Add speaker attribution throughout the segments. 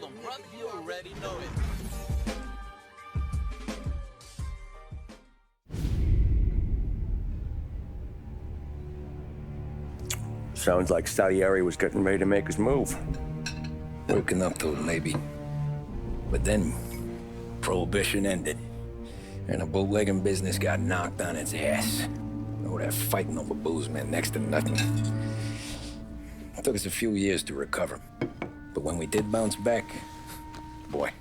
Speaker 1: them, brother. You already know it.
Speaker 2: Sounds like Salieri was getting ready to make his move.
Speaker 3: Working up to it, maybe. But then, Prohibition ended, and the bootlegging business got knocked on its ass. Oh, that fighting over booze meant next to nothing. It took us a few years to recover. But when we did bounce back, boy,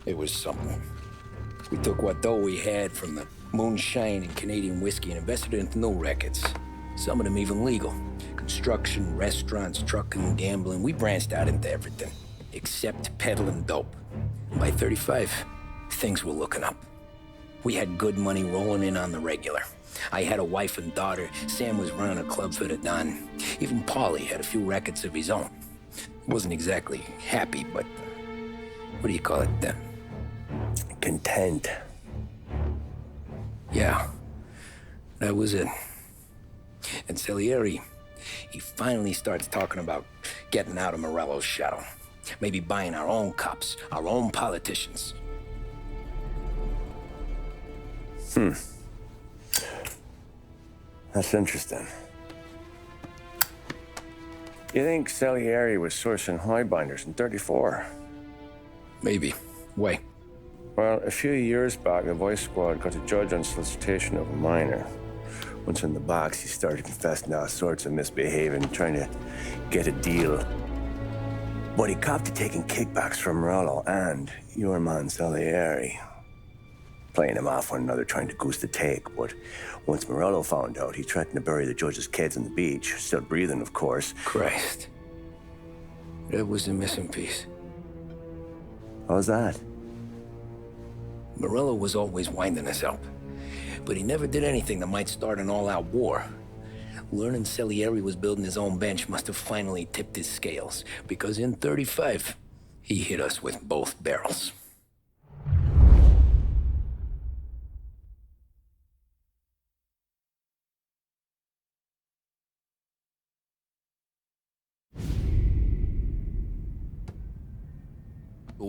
Speaker 3: it was something. We took what dough we had from the moonshine and Canadian whiskey and invested it into new records. Some of them even legal. Construction, restaurants, trucking, gambling. We branched out into everything, except peddling dope. And by 35, things were looking up. We had good money rolling in on the regular. I had a wife and daughter. Sam was running a club for the Don. Even Paulie had a few records of his own. Wasn't exactly happy, but what do you call it?
Speaker 2: Content.
Speaker 3: Yeah, that was it. And Salieri, he finally starts talking about getting out of Morello's shadow. Maybe buying our own cops, our own politicians.
Speaker 2: That's interesting. You think Salieri was sourcing highbinders in 34?
Speaker 3: Maybe. Why?
Speaker 2: Well, a few years back, the Vice Squad got a judge on solicitation of a minor. Once in the box, he started confessing all sorts of misbehaving, trying to get a deal. But he copped to taking kickbacks from Morello and your man Salieri. Playing him off one another, trying to goose the take. But once Morello found out, he threatened to bury the judge's kids on the beach. Still breathing, of course.
Speaker 3: Christ. That was the missing piece.
Speaker 2: How's that?
Speaker 3: Morello was always winding us up. But he never did anything that might start an all-out war. Learning Salieri was building his own bench must have finally tipped his scales. Because in 35, he hit us with both barrels.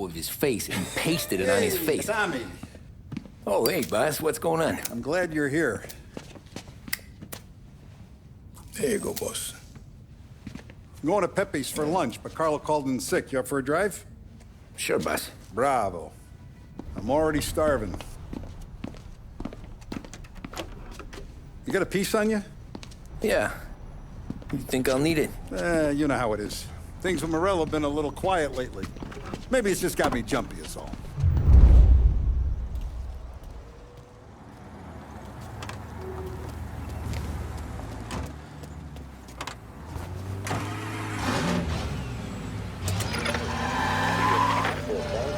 Speaker 3: Of his face and pasted it on his face.
Speaker 4: Tommy.
Speaker 3: Oh, hey, boss, what's going on?
Speaker 4: I'm glad you're here. There you go, boss. I'm going to Pepe's for lunch, but Carlo called in sick. You up for a drive?
Speaker 3: Sure, boss.
Speaker 4: Bravo. I'm already starving. You got a piece on you?
Speaker 3: Yeah. You think I'll need it?
Speaker 4: You know how it is. Things with Morello have been a little quiet lately. Maybe it's just got me jumpy, is all.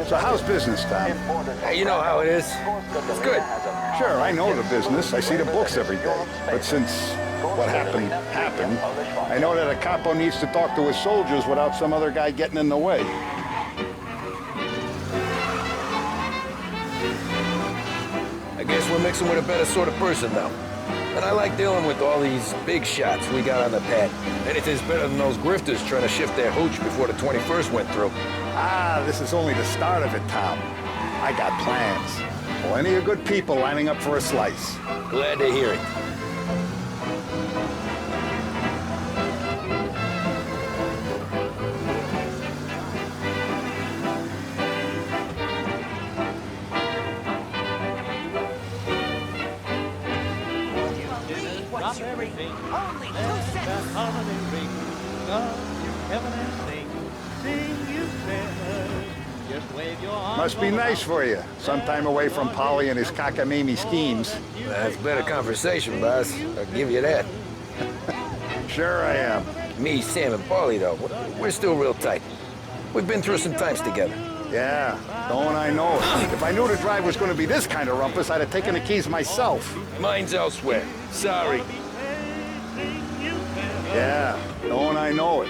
Speaker 4: So how's business, Tom?
Speaker 3: Hey, you know how it is. It's good.
Speaker 4: Sure, I know the business. I see the books every day. But since what happened, I know that a capo needs to talk to his soldiers without some other guy getting in the way.
Speaker 3: I guess we're mixing with a better sort of person now. And I like dealing with all these big shots we got on the pad. Anything's better than those grifters trying to shift their hooch before the 21st went through.
Speaker 4: Ah, this is only the start of it, Tom. I got plans. Plenty of good people lining up for a slice.
Speaker 3: Glad to hear it.
Speaker 5: Everything. Only 2 cents. Holiday ring. God, you heaven and sing. Sing, you sailors. Just wave your arms.
Speaker 4: Must be nice for you. Some time away from Polly and his cockamamie schemes.
Speaker 3: That's better conversation, boss. I'll give you that.
Speaker 4: Sure I am.
Speaker 3: Me, Sam, and Paulie, though, we're still real tight. We've been through some times together.
Speaker 4: Yeah, don't I know it. If I knew the drive was going to be this kind of rumpus, I'd have taken the keys myself.
Speaker 3: Mine's elsewhere. Sorry.
Speaker 4: Yeah, don't I know it.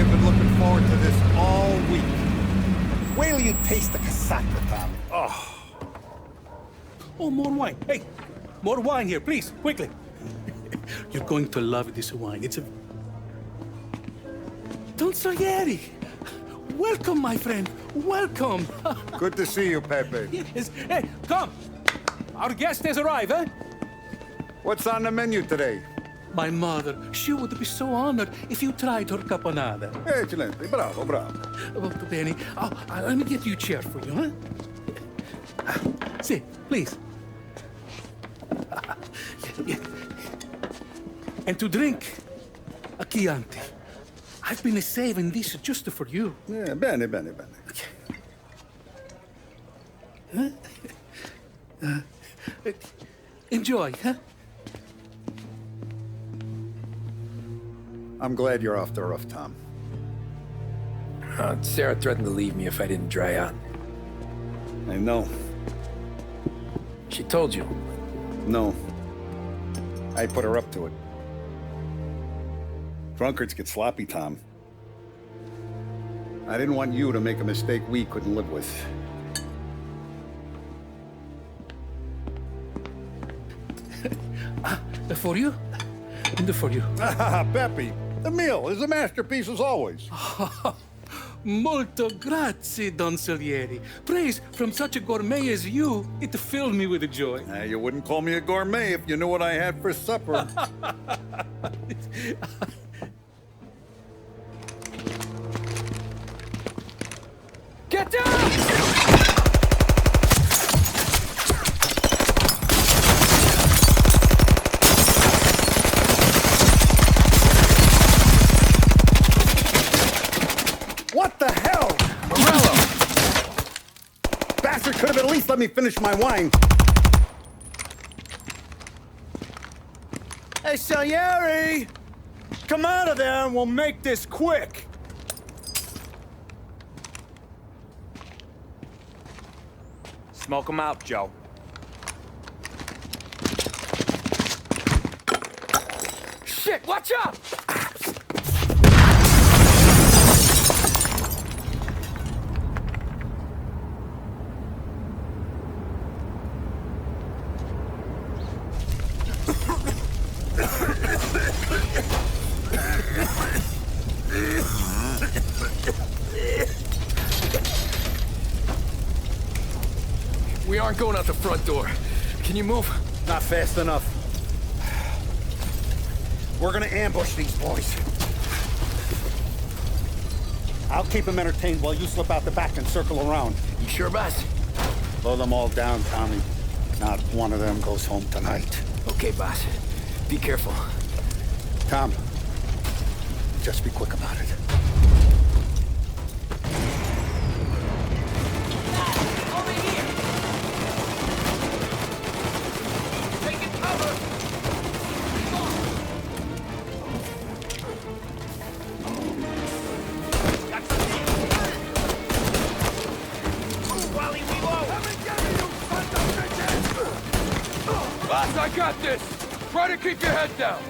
Speaker 4: have been looking forward to this all week. Wait till you taste the casaca, Tommy. Oh.
Speaker 6: Oh, more wine. Hey, more wine here, please, quickly. You're going to love this wine. It's a... Don Salieri! Welcome, my friend. Welcome.
Speaker 4: Good to see you, Pepe.
Speaker 6: Yes. Hey, come. Our guest has arrived, eh?
Speaker 4: What's on the menu today?
Speaker 6: My mother, she would be so honored if you tried her caponata.
Speaker 4: Excelente. Bravo, bravo.
Speaker 6: Molto bene. Oh, let me get you a chair for you, huh? Sit, please. Yeah. And to drink, a Chianti. I've been saving this just for you.
Speaker 4: Yeah, bene, bene, bene.
Speaker 6: Enjoy, huh?
Speaker 4: I'm glad you're off the roof, Tom.
Speaker 3: Sarah threatened to leave me if I didn't dry out.
Speaker 4: I know.
Speaker 3: She told you.
Speaker 4: No. I put her up to it. Drunkards get sloppy, Tom. I didn't want you to make a mistake we couldn't live with.
Speaker 6: For you? And for you.
Speaker 4: Ah, Pepe, the meal is a masterpiece as always.
Speaker 6: Molto grazie, Don Salieri. Praise from such a gourmet as you, it filled me with joy.
Speaker 4: You wouldn't call me a gourmet if you knew what I had for supper.
Speaker 3: Get down!
Speaker 4: What the hell?
Speaker 3: Morello!
Speaker 4: Bastard could have at least let me finish my wine.
Speaker 7: Hey, Salieri! Come out of there and we'll make this quick. Smoke 'em out, Joe.
Speaker 3: Shit, watch out! We aren't going out the front door. Can you move?
Speaker 4: Not fast enough. We're gonna ambush these boys. I'll keep them entertained while you slip out the back and circle around.
Speaker 3: You sure, boss?
Speaker 4: Blow them all down, Tommy. Not one of them goes home tonight.
Speaker 3: Okay, boss. Be careful.
Speaker 4: Tom, just be quick about it.
Speaker 3: Boss, I got this! Try to keep your head down!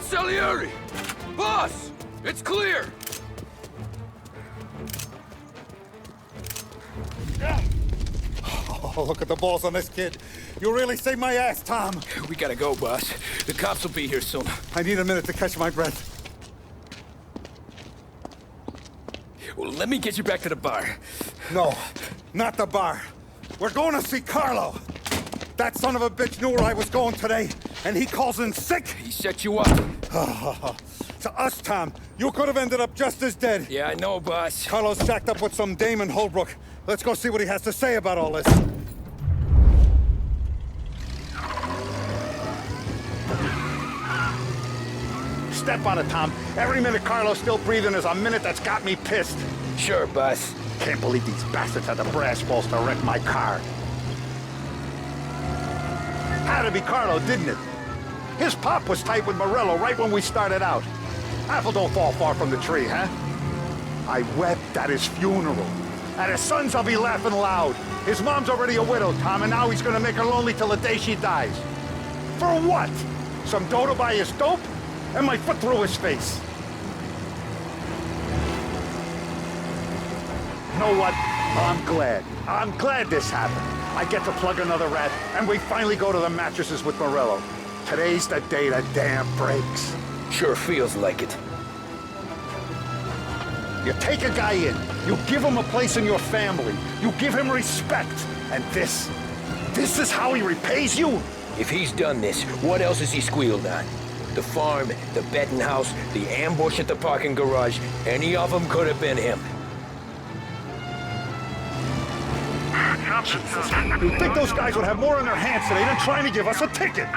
Speaker 3: Salieri! Boss! It's clear!
Speaker 4: Oh, look at the balls on this kid. You really saved my ass, Tom.
Speaker 3: We gotta go, boss. The cops will be here soon.
Speaker 4: I need a minute to catch my breath.
Speaker 3: Well, let me get you back to the bar.
Speaker 4: No, not the bar. We're going to see Carlo. That son of a bitch knew where I was going today, and he calls in sick.
Speaker 3: He set you up.
Speaker 4: To us, Tom, you could have ended up just as dead.
Speaker 3: Yeah, I know, boss.
Speaker 4: Carlo's jacked up with some dame in Holbrook. Let's go see what he has to say about all this. Step on it, Tom. Every minute Carlo's still breathing is a minute that's got me pissed.
Speaker 3: Sure, boss.
Speaker 4: Can't believe these bastards had the brass balls to wreck my car. Had to be Carlo, didn't it? His pop was tight with Morello right when we started out. Apple don't fall far from the tree, huh? I wept at his funeral. At his son's, I'll be laughing loud. His mom's already a widow, Tom, and now he's gonna make her lonely till the day she dies. For what? Some dough to buy his dope? And my foot through his face. You know what? I'm glad. I'm glad this happened. I get to plug another rat, and we finally go to the mattresses with Morello. Today's the day the dam breaks.
Speaker 3: Sure feels like it.
Speaker 4: You take a guy in, you give him a place in your family, you give him respect, and this is how he repays you?
Speaker 3: If he's done this, what else has he squealed on? The farm, the betting house, the ambush at the parking garage, any of them could have been him.
Speaker 4: Jesus. You'd think those guys would have more on their hands today than trying to give us a ticket.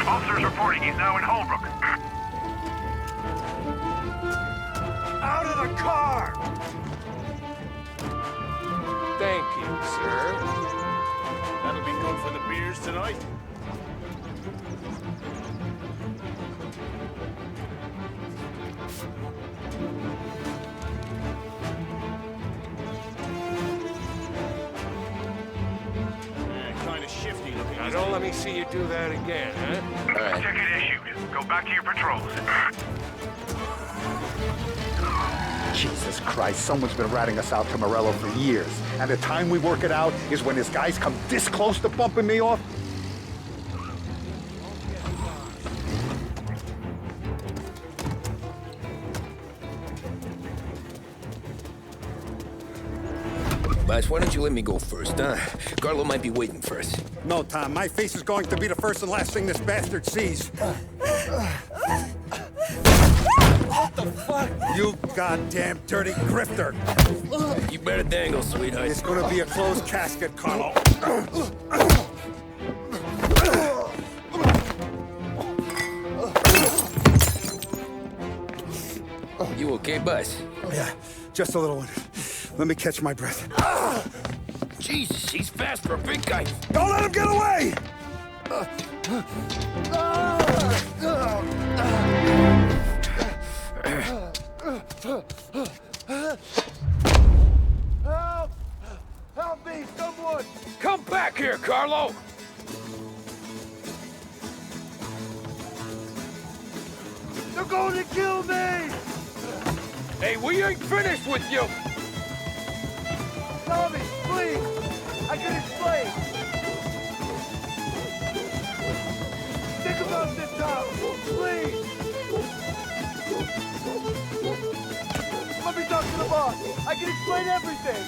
Speaker 8: Officers reporting he's now in Holbrook.
Speaker 7: Out of the car!
Speaker 1: Thank you, sir. That'll be good for the beers tonight. Kind of shifty looking. Now don't let me see you do that again, huh?
Speaker 3: All right.
Speaker 8: Ticket issued. Go back to your patrols.
Speaker 4: Jesus Christ, someone's been ratting us out to Morello for years. And the time we work it out is when his guys come this close to bumping me off?
Speaker 3: Boss, why don't you let me go first, huh? Carlo might be waiting for us.
Speaker 4: No, Tom, my face is going to be the first and last thing this bastard sees.
Speaker 7: What the fuck?
Speaker 4: You goddamn dirty grifter.
Speaker 3: You better dangle, sweetheart.
Speaker 4: It's gonna be a closed casket, Carlo.
Speaker 3: You okay, boss?
Speaker 4: Yeah, just a little one. Let me catch my breath.
Speaker 3: Jesus, he's fast for a big guy.
Speaker 4: Don't let him get away!
Speaker 7: Help! Help me, someone!
Speaker 3: Come back here, Carlo!
Speaker 7: They're going to kill me!
Speaker 3: Hey, we ain't finished with you!
Speaker 7: Tommy, please! I can explain! Think about this, Tom! Please! Let me talk to the boss! I can explain everything!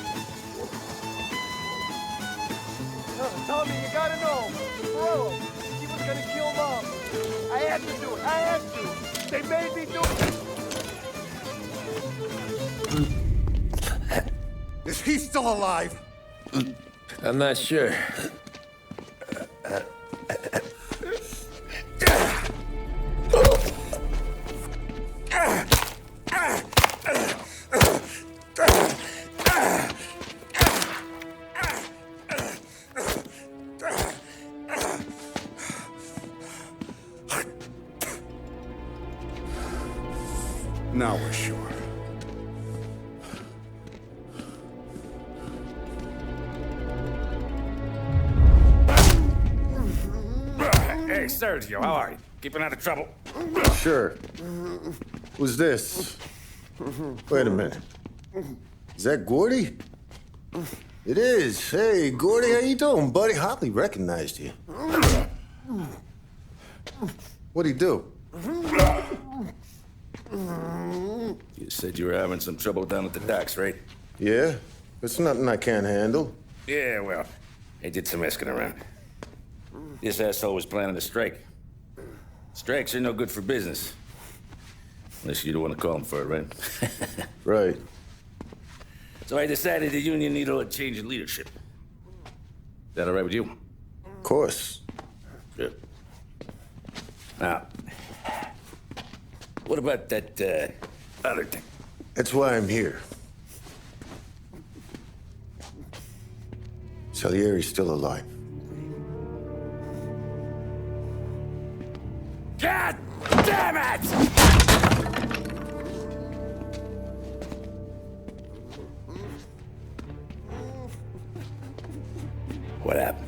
Speaker 7: Tommy, you gotta know! Bro, he was gonna kill Mom! I had to do it! I had to! They made me do it!
Speaker 4: Is he still alive?
Speaker 3: I'm not sure.
Speaker 4: Now we're sure.
Speaker 9: Hey, Sergio, how are you? Keeping out of trouble?
Speaker 2: Sure. Who's this? Wait a minute. Is that Gordy? It is. Hey, Gordy, how you doing, buddy? Hardly recognized you. What'd he do?
Speaker 9: You said you were having some trouble down at the docks, right?
Speaker 2: Yeah? It's nothing I can't handle.
Speaker 9: Yeah, well, I did some asking around. This asshole was planning a strike. Strikes are no good for business. Unless you don't want to call him for it, right?
Speaker 2: Right.
Speaker 9: So I decided the union needed a change in leadership. Is that all right with you?
Speaker 2: Of course.
Speaker 9: Good. Now, what about that, other thing?
Speaker 2: That's why I'm here. Salieri's still alive.
Speaker 9: God damn it! What happened?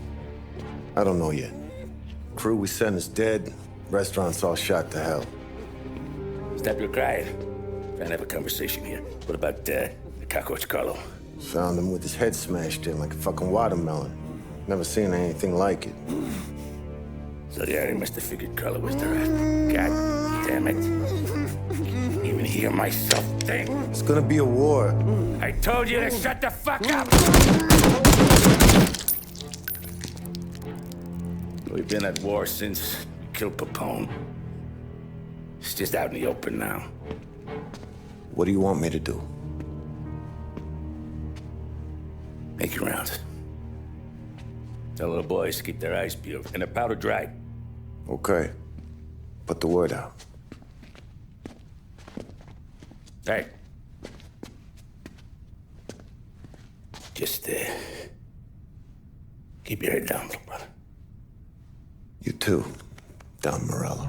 Speaker 2: I don't know yet. Crew we sent is dead. Restaurant's all shot to hell.
Speaker 9: Stop your crying. Trying to have a conversation here. What about, the cockroach Carlo?
Speaker 2: Found him with his head smashed in like a fucking watermelon. Never seen anything like it.
Speaker 9: So the Ari must have figured Carlo was the rat. God damn it. Can't even hear myself think.
Speaker 2: It's gonna be a war.
Speaker 9: I told you to shut the fuck up! We've been at war since we killed Papone. It's just out in the open now.
Speaker 2: What do you want me to do?
Speaker 9: Make your rounds. Tell the boys to keep their eyes peeled and their powder dry.
Speaker 2: Okay. Put the word out.
Speaker 9: Hey. Just, keep your head down, brother.
Speaker 2: You too, Don Morello.